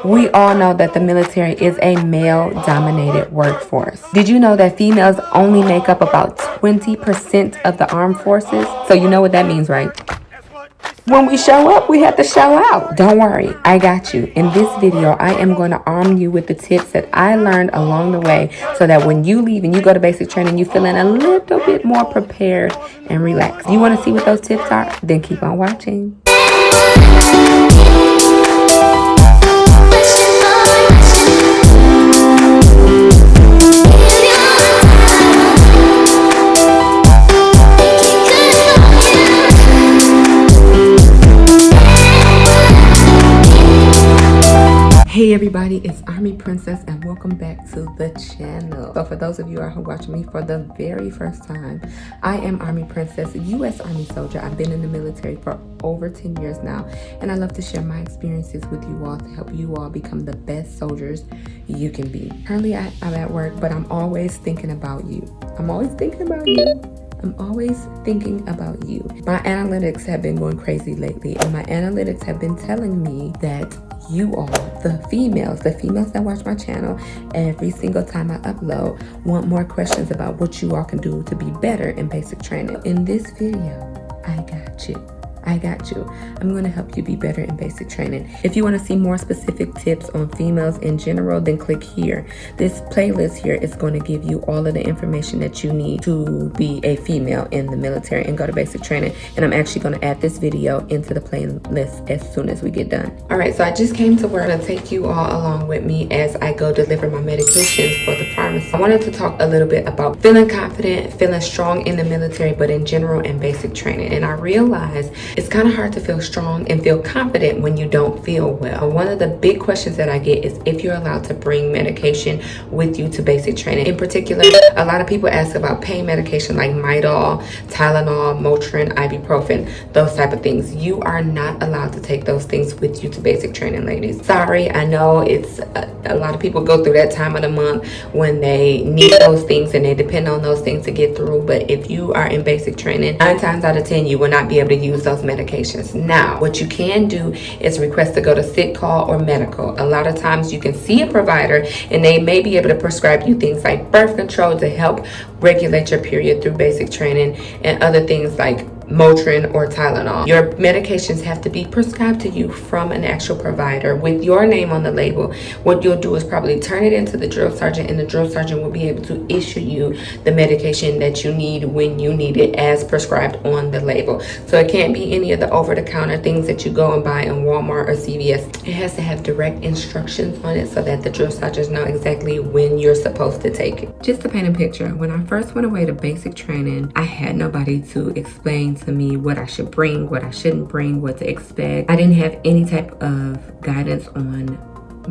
We all know that the military is a male-dominated workforce. Did you know that females only make up about 20% of the armed forces? So you know what that means, right? When we show up, we have to show out. Don't worry, I got you. In this video, I am going to arm you with the tips that I learned along the way so that when you leave and you go to basic training, you feeling a little bit more prepared and relaxed. You want to see what those tips are? Then keep on watching. Hey everybody, it's Army Princess and welcome back to the channel. So for those of you who are watching me for the very first time, I am Army Princess, U.S. Army soldier. I've been in the military for over 10 years now, and I love to share my experiences with you all to help you all become the best soldiers you can be. Currently I'm at work, but I'm always thinking about you. I'm always thinking about you. My analytics have been going crazy lately, and my analytics have been telling me that you all, the females that watch my channel every single time I upload, want more questions about what you all can do to be better in basic training. In this video, I got you. I'm going to help you be better in basic training. If you want to see more specific tips on females in general, then click here. This playlist here is going to give you all of the information that you need to be a female in the military and go to basic training. And I'm actually going to add this video into the playlist as soon as we get done. All right, so I just came to work to take you all along with me as I go deliver my medications for the pharmacy. I wanted to talk a little bit about feeling confident, feeling strong in the military, but in general and basic training. And I realized it's kind of hard to feel strong and feel confident when you don't feel well. One of the big questions that I get is if you're allowed to bring medication with you to basic training. In particular, a lot of people ask about pain medication like Midol, Tylenol, Motrin, ibuprofen, those type of things. You are not allowed to take those things with you to basic training, ladies. Sorry, I know it's a lot of people go through that time of the month when they need those things and they depend on those things to get through. But if you are in basic training, 9 times out of 10, you will not be able to use those medications. Now, what you can do is request to go to sick call or medical. A lot of times you can see a provider and they may be able to prescribe you things like birth control to help regulate your period through basic training and other things like Motrin or Tylenol. Your medications have to be prescribed to you from an actual provider with your name on the label. What you'll do is probably turn it into the drill sergeant, and the drill sergeant will be able to issue you the medication that you need when you need it as prescribed on the label. So it can't be any of the over-the-counter things that you go and buy in Walmart or CVS. It has to have direct instructions on it so that the drill sergeants know exactly when you're supposed to take it. Just to paint a picture, when I first went away to basic training, I had nobody to explain to me what I should bring, what I shouldn't bring, what to expect. I didn't have any type of guidance on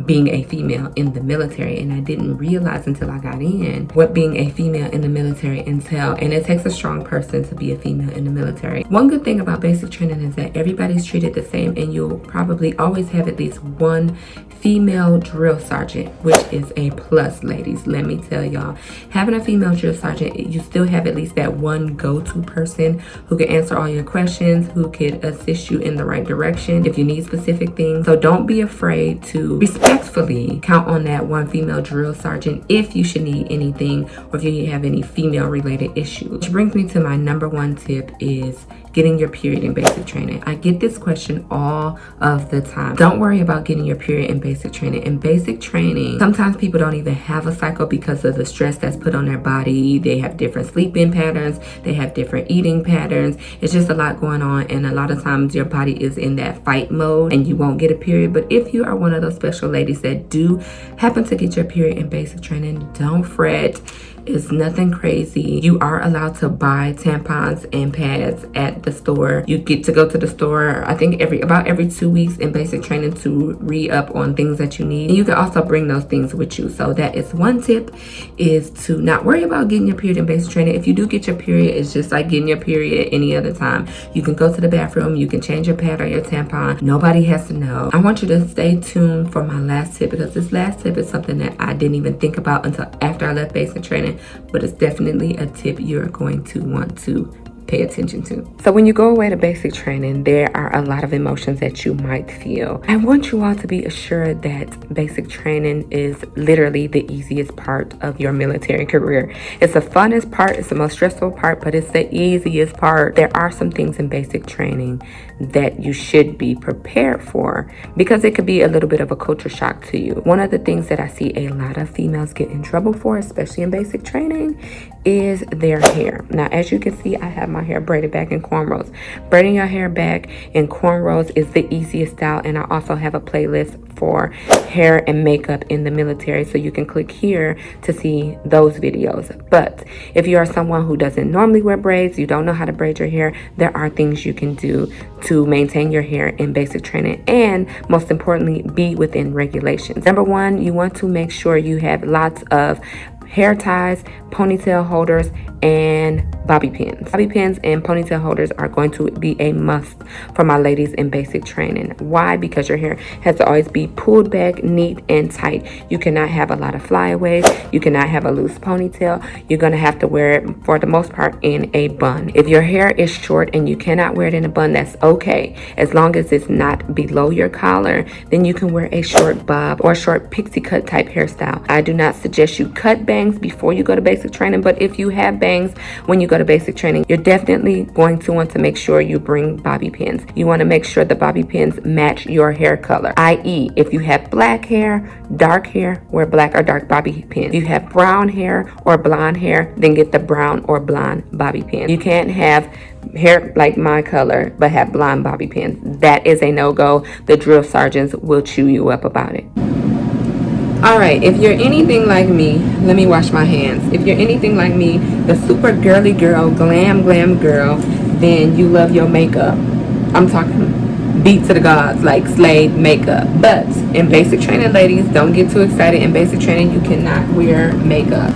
being a female in the military, and I didn't realize until I got in what being a female in the military entails. And it takes a strong person to be a female in the military. One good thing about basic training is that everybody's treated the same, and you'll probably always have at least one female drill sergeant, which is a plus, ladies. Let me tell y'all, having a female drill sergeant, you still have at least that one go-to person who can answer all your questions, who could assist you in the right direction if you need specific things. So don't be afraid to respectfully count on that one female drill sergeant if you should need anything or if you have any female related issues. Which brings me to my number one tip is getting your period in basic training. I get this question all of the time. Don't worry about getting your period in basic training. In basic training, sometimes people don't even have a cycle because of the stress that's put on their body. They have different sleeping patterns. They have different eating patterns. It's just a lot going on, and a lot of times your body is in that fight mode and you won't get a period. But if you are one of those special ladies that do happen to get your period in basic training, don't fret. It's nothing crazy. You are allowed to buy tampons and pads at the store. You get to go to the store, I think about every 2 weeks in basic training to re-up on things that you need. And you can also bring those things with you. So that is one tip, is to not worry about getting your period in basic training. If you do get your period, it's just like getting your period any other time. You can go to the bathroom, you can change your pad or your tampon. Nobody has to know. I want you to stay tuned for my last tip, because this last tip is something that I didn't even think about until after I left basic training, but it's definitely a tip you're going to want to pay attention to. So when you go away to basic training, there are a lot of emotions that you might feel. I want you all to be assured that basic training is literally the easiest part of your military career. It's the funnest part, it's the most stressful part, but it's the easiest part. There are some things in basic training that you should be prepared for because it could be a little bit of a culture shock to you. One of the things that I see a lot of females get in trouble for, especially in basic training, is their hair. Now, as you can see, I have my hair braided back in cornrows. Braiding your hair back in cornrows is the easiest style, and I also have a playlist for hair and makeup in the military, so you can click here to see those videos. But if you are someone who doesn't normally wear braids, you don't know how to braid your hair, there are things you can do to maintain your hair in basic training, and most importantly, be within regulations. Number one, you want to make sure you have lots of hair ties, ponytail holders, and bobby pins. Bobby pins and ponytail holders are going to be a must for my ladies in basic training. Why? Because your hair has to always be pulled back, neat, and tight. You cannot have a lot of flyaways. You cannot have a loose ponytail. You're going to have to wear it, for the most part, in a bun. If your hair is short and you cannot wear it in a bun, that's okay. As long as it's not below your collar, then you can wear a short bob or short pixie cut type hairstyle. I do not suggest you cut bangs before you go to basic training, but if you have bangs when you go to basic training, you're definitely going to want to make sure you bring bobby pins. You want to make sure the bobby pins match your hair color, i.e. if you have black hair, wear black or dark bobby pins. If you have brown hair or blonde hair, then get the brown or blonde bobby pins. You can't have hair like my color but have blonde bobby pins. That is a no-go. The drill sergeants will chew you up about it. All right, if you're anything like me, let me wash my hands. If you're anything like me, the super girly girl, glam girl, then you love your makeup. I'm talking beat to the gods, like Slade makeup. But in basic training, ladies, don't get too excited. In basic training, you cannot wear makeup.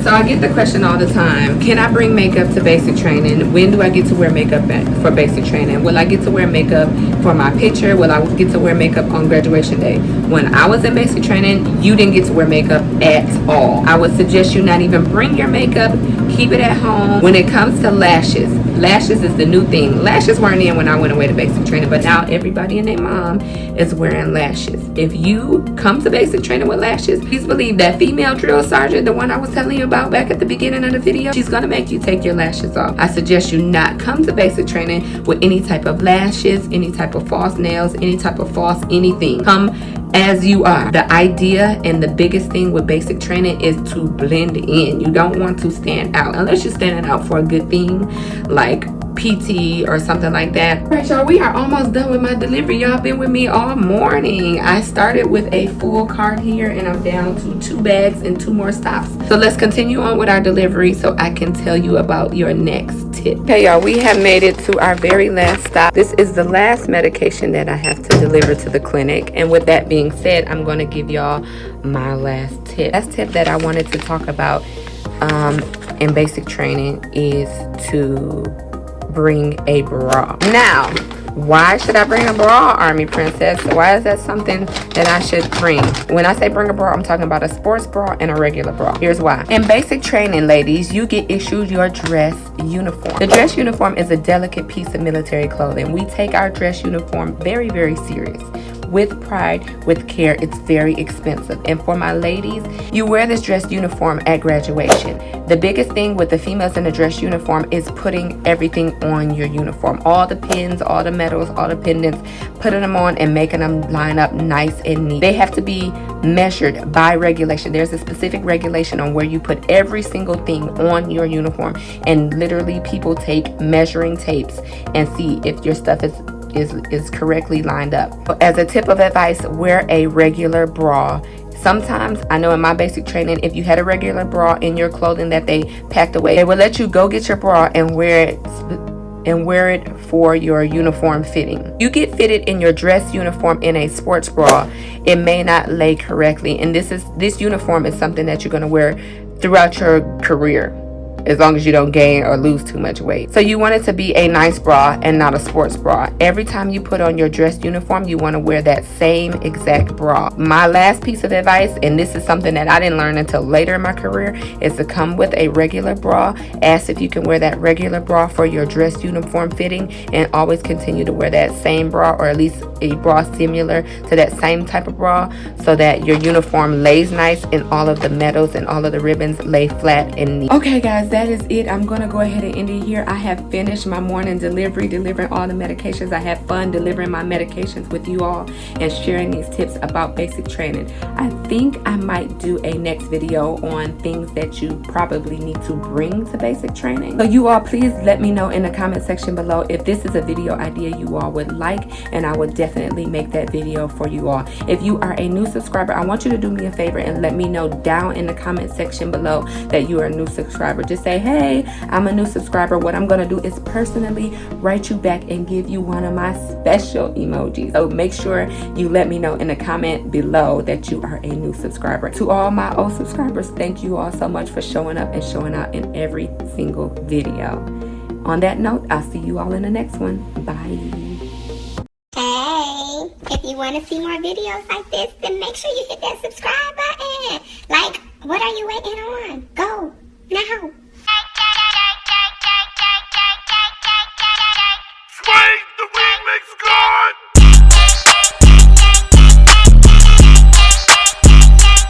So I get the question all the time, can I bring makeup to basic training? When do I get to wear makeup for basic training? Will I get to wear makeup for my picture? Will I get to wear makeup on graduation day? When I was in basic training, you didn't get to wear makeup at all. I would suggest you not even bring your makeup, keep it at home. When it comes to lashes is the new thing. Lashes weren't in when I went away to basic training, but now everybody and their mom is wearing lashes. If you come to basic training with lashes, please believe that female drill sergeant, the one I was telling you about back at the beginning of the video, she's gonna make you take your lashes off. I suggest you not come to basic training with any type of lashes, any type of false nails, any type of false anything. Come as you are. The idea and the biggest thing with basic training is to blend in. You don't want to stand out unless you're standing out for a good thing like PT or something like that. All right, y'all, we are almost done with my delivery. Y'all been with me all morning. I started with a full cart here and I'm down to 2 bags and 2 more stops. So let's continue on with our delivery so I can tell you about your next tip. Okay, y'all, we have made it to our very last stop. This is the last medication that I have to deliver to the clinic. And with that being said, I'm going to give y'all my last tip. Last tip that I wanted to talk about in basic training is to bring a bra. Now, why should I bring a bra, Army Princess? Why is that something that I should bring? When I say bring a bra, I'm talking about a sports bra and a regular bra. Here's why. In basic training, ladies, you get issued your dress uniform. The dress uniform is a delicate piece of military clothing. We take our dress uniform very, very serious. With pride, with care. It's very expensive. And for my ladies, you wear this dress uniform at graduation. The biggest thing with the females in the dress uniform is putting everything on your uniform. All the pins, all the medals, all the pendants, putting them on and making them line up nice and neat. They have to be measured by regulation. There's a specific regulation on where you put every single thing on your uniform. And literally people take measuring tapes and see if your stuff is correctly lined up. As a tip of advice, wear a regular bra. Sometimes, I know in my basic training, if you had a regular bra in your clothing that they packed away, they will let you go get your bra and wear it for your uniform fitting. You get fitted in your dress uniform in a sports bra, it may not lay correctly, and this uniform is something that you're going to wear throughout your career. as long as you don't gain or lose too much weight. So you want it to be a nice bra and not a sports bra. Every time you put on your dress uniform, you want to wear that same exact bra. My last piece of advice, and this is something that I didn't learn until later in my career, is to come with a regular bra. Ask if you can wear that regular bra for your dress uniform fitting, and always continue to wear that same bra, or at least a bra similar to that same type of bra, so that your uniform lays nice and all of the medals and all of the ribbons lay flat and neat. Okay guys, that is it. I'm gonna go ahead and end it here. I have finished my morning delivery, delivering all the medications. I had fun delivering my medications with you all and sharing these tips about basic training. I think I might do a next video on things that you probably need to bring to basic training. So you all, please let me know in the comment section below if this is a video idea you all would like, and I would definitely make that video for you all. If you are a new subscriber, I want you to do me a favor and let me know down in the comment section below that you are a new subscriber. Just say, hey, I'm a new subscriber. What I'm gonna do is personally write you back and give you one of my special emojis. So make sure you let me know in the comment below that you are a new subscriber. To all my old subscribers, thank you all so much for showing up and showing out in every single video. On that note, I'll see you all in the next one. Bye. Hey, if you want to see more videos like this, then make sure you hit that subscribe button. Like, what are you waiting on? Go now.